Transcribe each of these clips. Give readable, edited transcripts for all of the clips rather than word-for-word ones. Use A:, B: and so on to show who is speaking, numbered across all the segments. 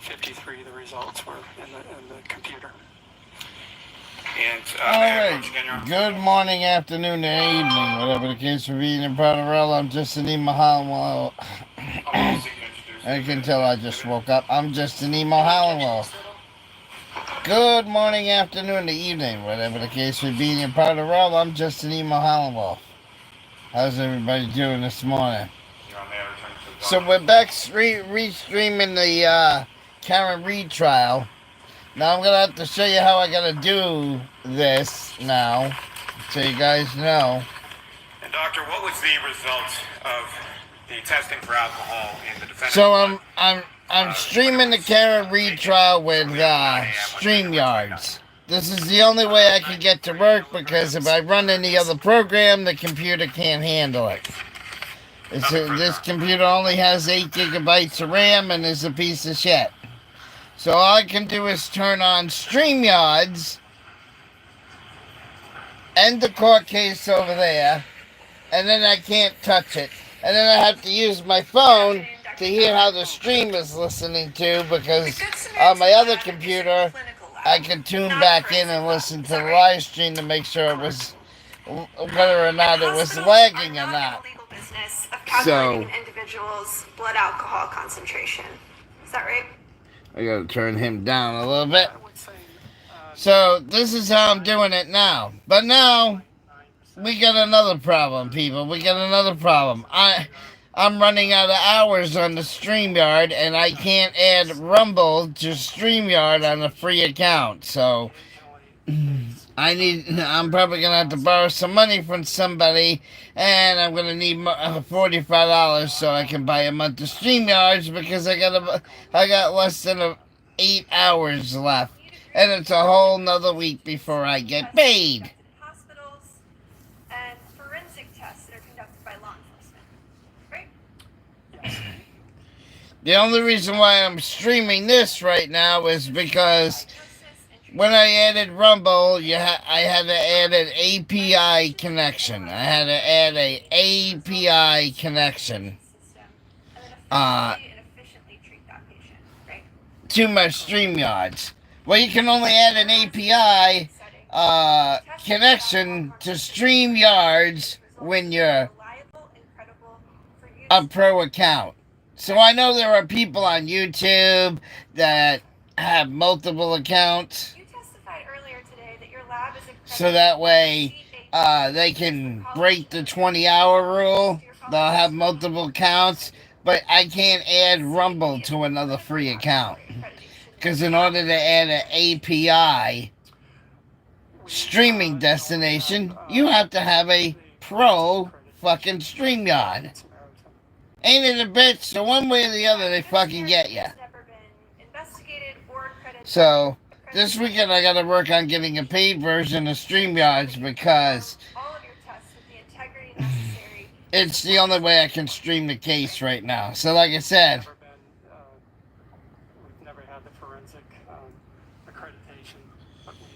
A: 53, the results were in the computer.
B: And,
C: Alright, good morning, afternoon, and evening, whatever the case may be in Parallel. I'm just an Emo Howlingwolf. I can tell I just woke up. I'm just an Emo Howlingwolf. Good morning, afternoon, and evening, whatever the case may be in Parallel. I'm just an Emo Howlingwolf. How's everybody doing this morning? So we're back restreaming the Karen Reed trial. Now I'm going to have to show you how I got to do this now, so you guys know.
B: And Doctor, what was the result of the testing for alcohol in the defendant's
C: So I'm streaming the Karen Reed trial with StreamYards. This is the only way I can get to work because if I run any other program, the computer can't handle it. This computer only has 8 gigabytes of RAM and is a piece of shit. So all I can do is turn on StreamYards, end the court case over there, and then I can't touch it. And then I have to use my phone to hear how the stream is listening to, because on my other computer, I can tune back in and listen to the live stream to make sure it was, whether or not it was lagging or not. So,
D: individual's blood alcohol concentration. Is that right?
C: I gotta turn him down a little bit. So this is how I'm doing it now. But now we got another problem, people. We got another problem. I'm running out of hours on the StreamYard, and I can't add Rumble to StreamYard on a free account. So I'm probably gonna have to borrow some money from somebody, and I'm gonna need $45 so I can buy a month of StreamYards, because I got less than 8 hours left, and it's a whole nother week before I get paid.
D: Hospitals and forensic tests that are conducted by law enforcement, right?
C: The only reason why I'm streaming this right now is because when I added Rumble, I had to add an API connection. I had to add an API connection to my StreamYards. Well, you can only add an API connection to StreamYards when you're a pro account. So I know there are people on YouTube that have multiple accounts. So that way, they can break the 20-hour rule. They'll have multiple accounts, but I can't add Rumble to another free account. Because in order to add an API streaming destination, you have to have a pro fucking StreamYard. Ain't it a bitch? So one way or the other, they fucking get you. So this weekend I gotta work on getting a paid version of StreamYards, because it's the only way I can stream the case right now. So like I said,
A: We've never had the forensic accreditation, but we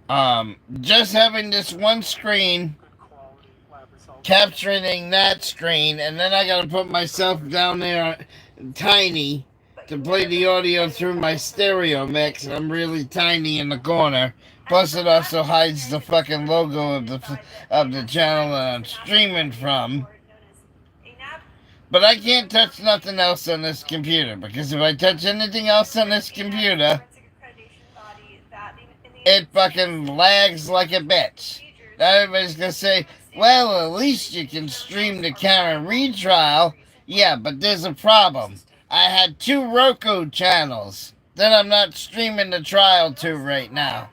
A: have
C: just having this one screen,
A: good quality lab results.
C: capturing that screen, and then I gotta put myself down there tiny to play the audio through my stereo mix. I'm really tiny in the corner. Plus, it also hides the fucking logo of the channel that I'm streaming from. But I can't touch nothing else on this computer, because if I touch anything else on this computer, it fucking lags like a bitch. Everybody's gonna say, well, at least you can stream the Karen Reed trial. Yeah, but there's a problem. I had 2 Roku channels that I'm not streaming the trial to right now.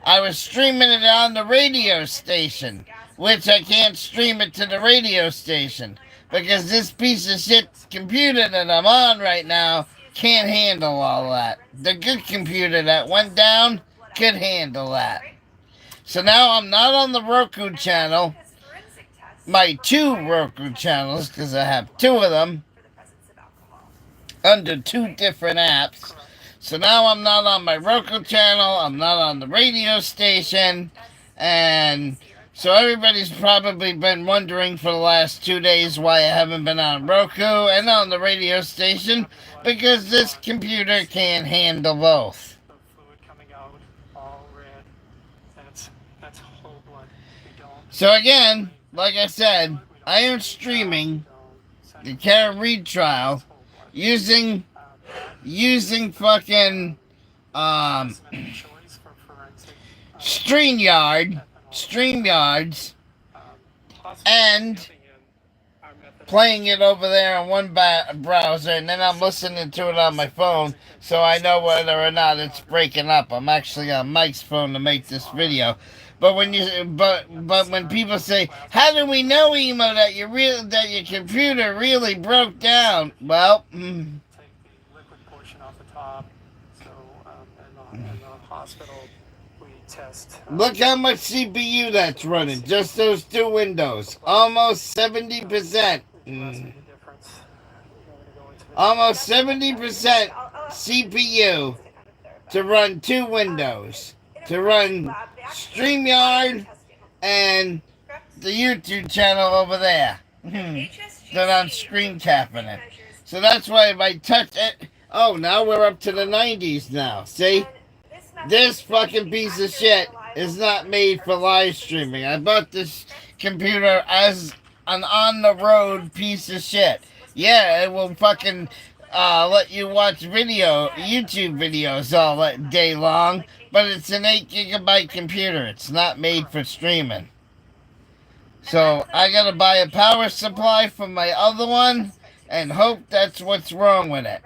C: I was streaming it on the radio station, which I can't stream it to the radio station, because this piece of shit computer that I'm on right now can't handle all that. The good computer that went down could handle that. So now I'm not on the Roku channel, my 2 Roku channels, because I have 2 of them, under 2 different apps. So now I'm not on my Roku channel, I'm not on the radio station, and So everybody's probably been wondering for the last 2 days why I haven't been on Roku and on the radio station, because this computer can't handle both.
A: The fluid coming out, all red. That's whole blood. We don't.
C: So again, like I said, I am streaming the Karen Reed trial using fucking StreamYards, and playing it over there on one browser, and then I'm listening to it on my phone, so I know whether or not it's breaking up. I'm actually on Mike's phone to make this video. But when when people say, "How do we know, Emo, that your computer really broke down?" Well,
A: Take the liquid portion off the top. So in the hospital, we test.
C: Look how much CPU that's running. Just those two windows, almost 70%. Almost 70% CPU to run two windows, to run StreamYard and the YouTube channel over there that I'm screen capping it. So that's why if I touch it, oh, now we're up to the 90s now. See, this fucking piece of shit is not made for live streaming. I bought this computer as an on-the-road piece of shit. Yeah, it will fucking let you watch YouTube videos all day long, but it's an 8 gigabyte computer. It's not made for streaming. So I gotta buy a power supply for my other one and hope that's what's wrong with it.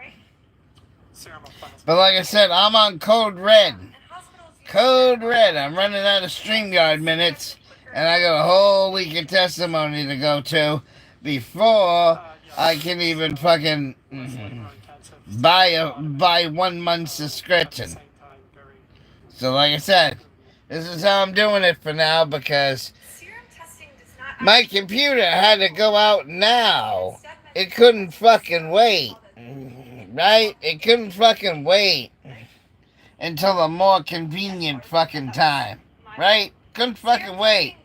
C: But like I said, I'm on code red. Code red. I'm running out of StreamYard minutes, and I got a whole week of testimony to go to before I can even fucking buy 1 month's subscription. So like I said, this is how I'm doing it for now, because my computer had to go out now. It couldn't fucking wait. Right? It couldn't fucking wait until a more convenient fucking time. Right? Couldn't fucking wait.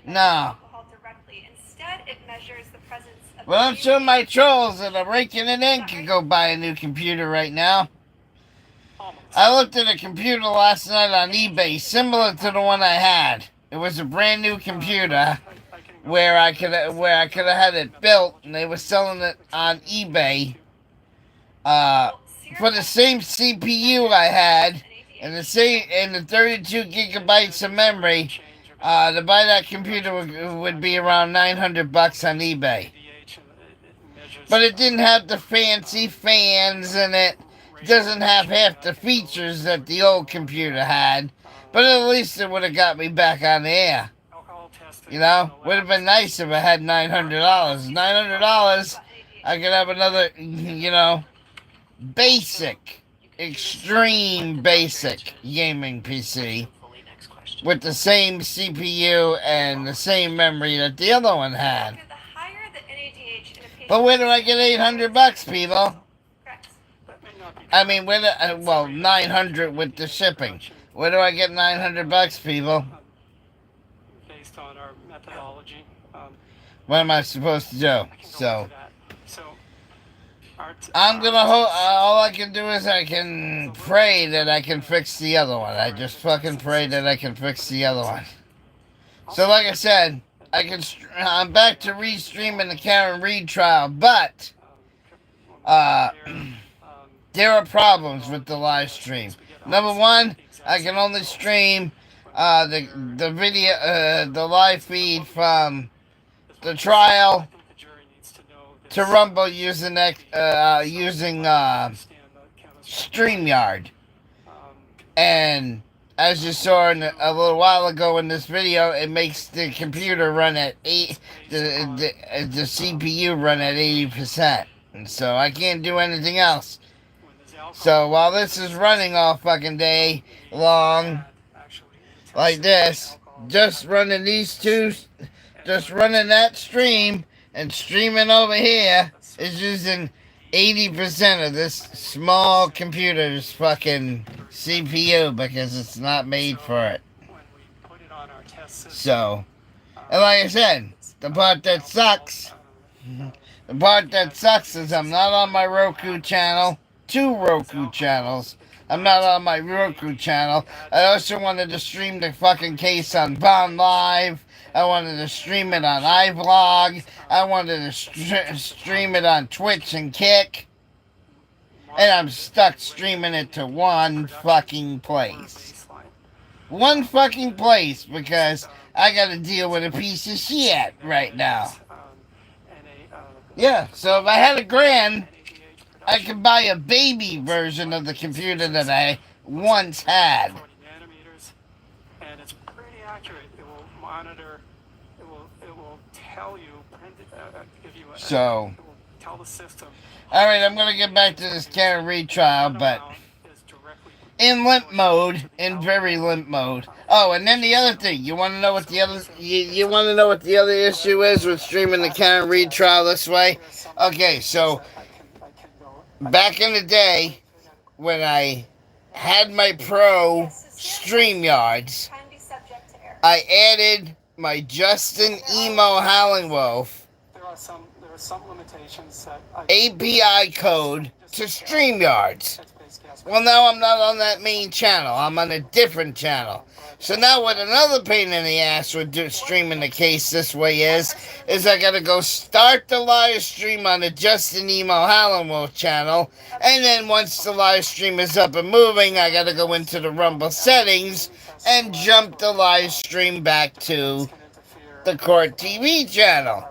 C: No. Well, I'm sure my trolls that are raking it in can go buy a new computer right now. I looked at a computer last night on eBay similar to the one I had. It was a brand new computer where I could have had it built, and they were selling it on eBay for the same CPU I had and the 32 gigabytes of memory. To buy that computer would be around $900 on eBay. But it didn't have the fancy fans in it. It doesn't have half the features that the old computer had. But at least it would have got me back on the air. You know? Would have been nice if I had $900. $900, I could have another, basic, extreme basic gaming PC with the same CPU and the same memory that the other one had. But where do I get $800, people? I mean, well, 900 with the shipping. Where do I get $900, people?
A: Based on our methodology.
C: What am I supposed to do? So I'm gonna all I can do is I can pray that I can fix the other one. I just fucking pray that I can fix the other one. So like I said, I'm back to restreaming the Karen Reed trial, but there are problems with the live stream. Number one, I can only stream the video, the live feed from the trial to Rumble using StreamYard. And as you saw a little while ago in this video, it makes the computer run at the CPU run at 80%. And so I can't do anything else. So while this is running all fucking day long, like this, just running that stream and streaming over here is using 80% of this small computer's fucking CPU because it's not made for it.
A: system.
C: So, and like I said, the part that sucks, is I'm not on my Roku channel. 2 Roku channels. I'm not on my Roku channel. I also wanted to stream the fucking case on Bond Live. I wanted to stream it on iVlog. I wanted to stream it on Twitch and Kick. And I'm stuck streaming it to one fucking place. One fucking place because I gotta deal with a piece of shit right now. Yeah, so if I had $1,000, I could buy a baby version of the computer that I once had.
A: 40 nanometers, and it's pretty accurate. It will monitor. It will tell you. Give you a,
C: So,
A: it will tell the system.
C: All right, I'm gonna get back to this Karen retrial, but in limp mode, in very limp mode. Oh, and then the other thing, you want to know what the other you want to know what the other issue is with streaming the Karen retrial this way? Okay, so back in the day when I had my pro StreamYards, I added my Justin Emo Howlingwolf
A: There are some limitations that
C: API code to StreamYards. Well, now I'm not on that main channel. I'm on a different channel. So now what another pain in the ass with streaming the case this way is I gotta go start the live stream on the Justin Emo Howlingwolf channel, and then once the live stream is up and moving, I gotta go into the Rumble settings and jump the live stream back to the Court TV channel.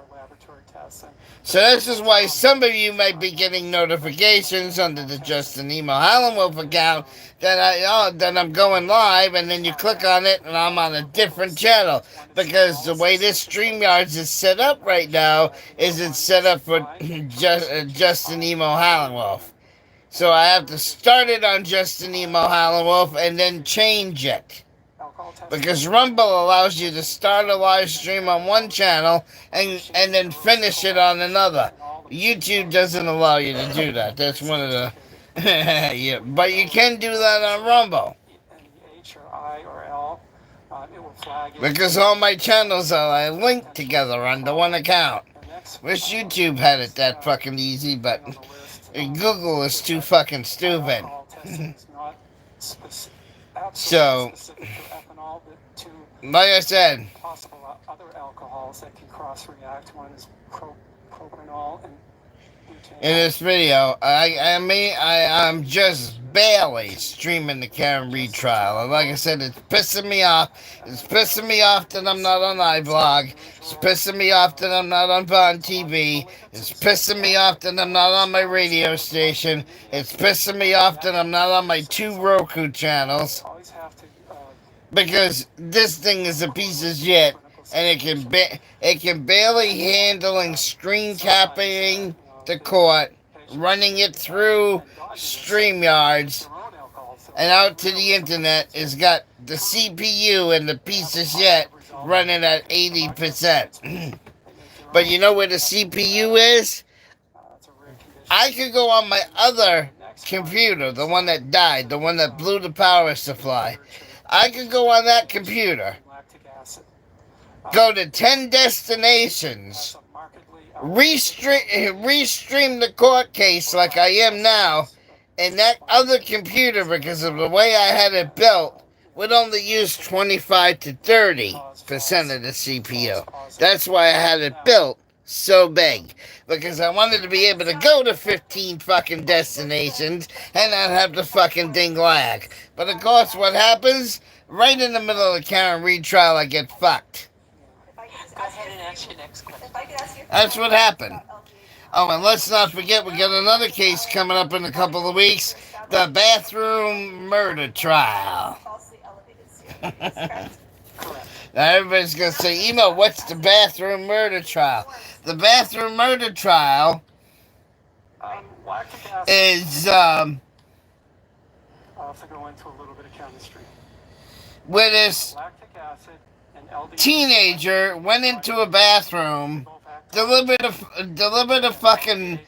C: So this is why some of you might be getting notifications under the Justin Emo Howlingwolf account that I'm going live, and then you click on it and I'm on a different channel, because the way this StreamYards is set up right now is it's set up for Justin Emo Howlingwolf. So I have to start it on Justin Emo Howlingwolf and then change it. Because Rumble allows you to start a live stream on one channel and then finish it on another. YouTube doesn't allow you to do that. That's one of the... yeah, but you can do that on Rumble. Because all my channels are linked together under one account. Wish YouTube had it that fucking easy, but Google is too fucking stupid. So, like I said,
A: possible other alcohols that can cross-react. One is propanol and butane.
C: In this video, I'm just barely streaming the Karen retrial. And like I said, it's pissing me off. It's pissing me off that I'm not on iVlog. It's pissing me off that I'm not on Bond TV. It's pissing me off that I'm not on my radio station. It's pissing me off that I'm not on my 2 Roku channels. Because this thing is a piece of shit, and it can barely handling screen capping the court, running it through StreamYards, and out to the internet. It's got the CPU and the piece of shit running at 80%. But you know where the CPU is? I could go on my other computer, the one that died, the one that blew the power supply. I could go on that computer, go to 10 destinations, restream the court case like I am now, and that other computer, because of the way I had it built, would only use 25 to 30% of the CPU. That's why I had it built so big, because I wanted to be able to go to 15 fucking destinations and not have the fucking thing lag. But of course, what happens? Right in the middle of the Karen retrial, I get fucked.
E: Go ahead and ask your next question.
C: That's what happened. Oh, and let's not forget, we got another case coming up in a couple of weeks, the bathroom murder trial. Now everybody's going to say, Emo, what's the bathroom murder trial? The bathroom murder trial is,
A: I'll have to go into a little bit of chemistry.
C: where this
A: Lactic acid and LD
C: teenager went into a bathroom, delivered a fucking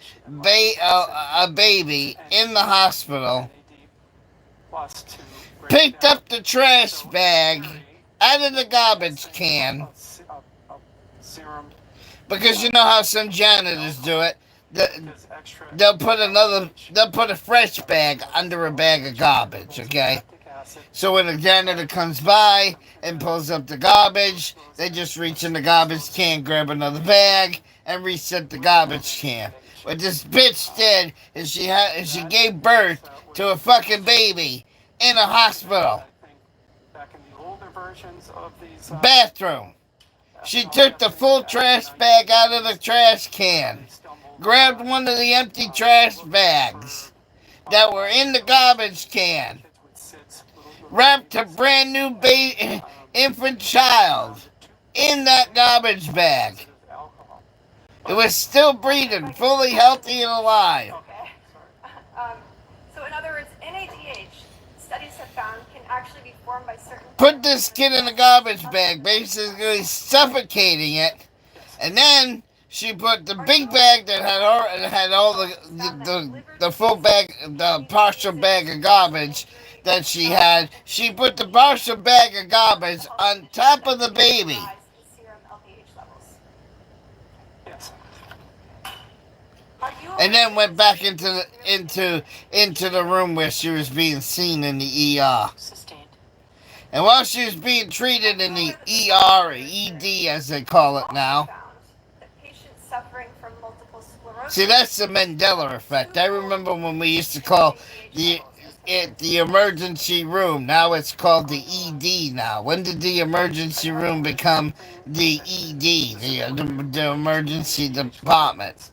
C: a baby in the hospital, picked up the trash bag, out of the garbage can,
A: Serum.
C: because you know how some janitors do it.
A: There's extra
C: They'll put a fresh bag under a bag of garbage, okay?
A: lactic acid.
C: So when a janitor comes by and pulls up the garbage, they just reach in the garbage can, grab another bag, and reset the garbage can. What this bitch did is she gave birth to a fucking baby in a hospital
A: I think back in the older versions of these
C: bathroom. She took the full trash bag out of the trash can, grabbed one of the empty trash bags that were in the garbage can, wrapped a brand new infant child in that garbage bag. It was still breathing, fully healthy and alive.
D: Okay. So in other words, NADH, studies have found, can actually be formed by certain...
C: Put this kid in a garbage bag, basically suffocating it, and then she put the big bag that had all the full bag, the partial bag of garbage that she had. She put the partial bag of garbage on top of the baby,
D: Serum LDH levels.
A: Yes.
D: Are you
C: and then went back into the room where she was being seen in the ER.
E: Sustained.
C: And while she was being treated in the ER or ED as they call it now.
D: found that patients suffering from multiple sclerosis...
C: See, that's the Mandela effect. I remember when we used to call the emergency room. Now it's called the ED now. When did the emergency room become the ED, the emergency department?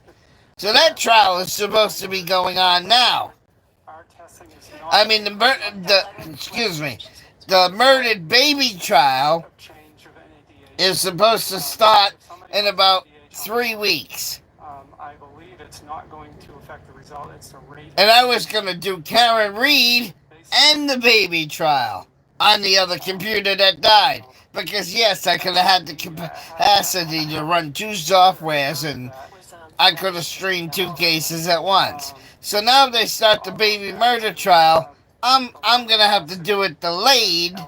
C: So that trial is supposed to be going on now.
A: Our testing is not
C: I mean, the murdered baby trial
A: a change of NADH.
C: is supposed to start in about 3 weeks.
A: I believe it's not going to affect the result. It's the rate.
C: And I was going to do Karen Reed and the baby trial on the other computer that died. Because, yes, I could have had the capacity to run 2 softwares and I could have streamed 2 cases at once. So now they start the baby murder trial. I'm going to have to do it delayed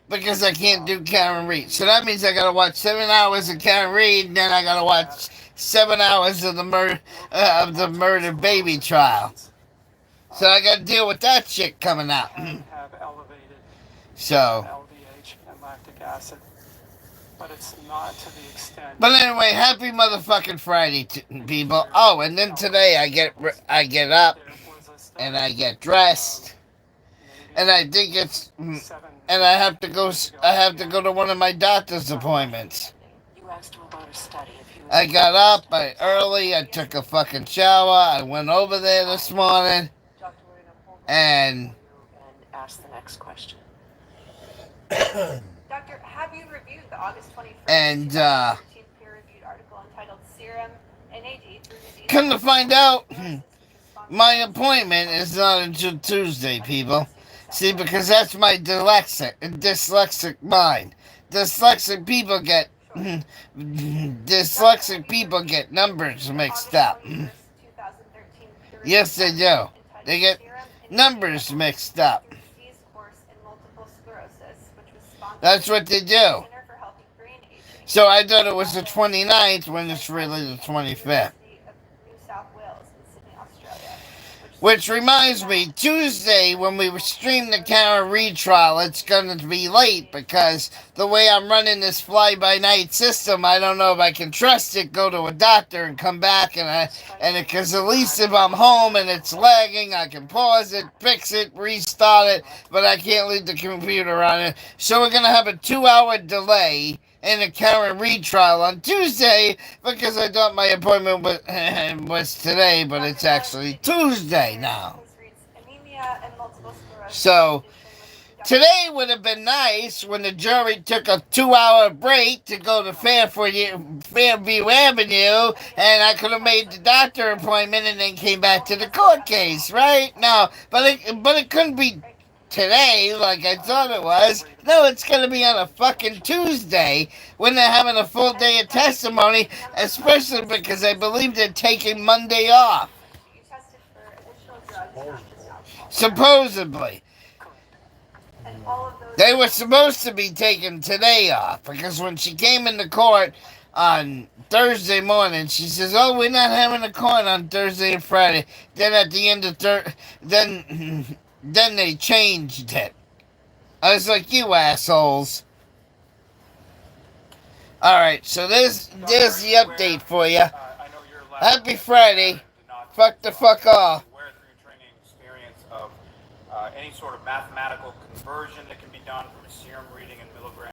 C: because I can't do Karen Reed. So that means I got to watch 7 hours of Karen Reed, and then I got to watch 7 hours of the murder baby trial. So I got to deal with that shit coming out.
A: Have elevated
C: So,
A: LDH and lactic acid, but it's not to the extent.
C: but anyway, happy motherfucking Friday, people. Oh, and then today I get up
A: There was a study
C: and I get dressed, and I think it's, and I have to go to one of my doctor's appointments.
E: You asked him about a study. If you
C: I got up early, I took a fucking shower, I went over there this morning,
D: Doctor, we're gonna hold on.
C: and
E: and ask the next question.
D: Doctor, have you reviewed the August 21st
C: And,
D: 2013 peer-reviewed article entitled Serum NAD through disease?
C: come to find out, my appointment is not until Tuesday, people. See, because that's my dyslexic mind. Dyslexic people get numbers mixed up. Yes, they do. They get numbers mixed up. That's what they do. So I thought it was the 29th when it's really the 25th. Which reminds me, Tuesday when we stream the Karen Reed trial, it's going to be late because the way I'm running this fly-by-night system, I don't know if I can trust it, go to a doctor and come back, because at least if I'm home and it's lagging, I can pause it, fix it, restart it, but I can't leave the computer on it. So we're going to have a 2-hour delay in the Karen Reed trial on Tuesday because I thought my appointment was today, but it's actually Tuesday now. So today would have been nice when the jury took a 2-hour break to go to Fairview Avenue, and I could have made the doctor appointment and then came back to the court case, right? No, but it couldn't be today like I thought it was. No, it's going to be on a fucking Tuesday when they're having a full day of testimony, especially because I believe they're taking Monday off. Supposedly.
D: And all of those.
C: They were supposed to be taking today off because when she came into court on Thursday morning, she says, "Oh, we're not having a court on Thursday and Friday." Then at the end of then they changed it. I was like, "You assholes!" All right, so there's the update for you.
B: I know you're left
C: Happy Friday.
B: did not
C: Fuck the fuck off.
B: aware through your training experience of any sort of mathematical conversion that can be done from a serum reading in milligrams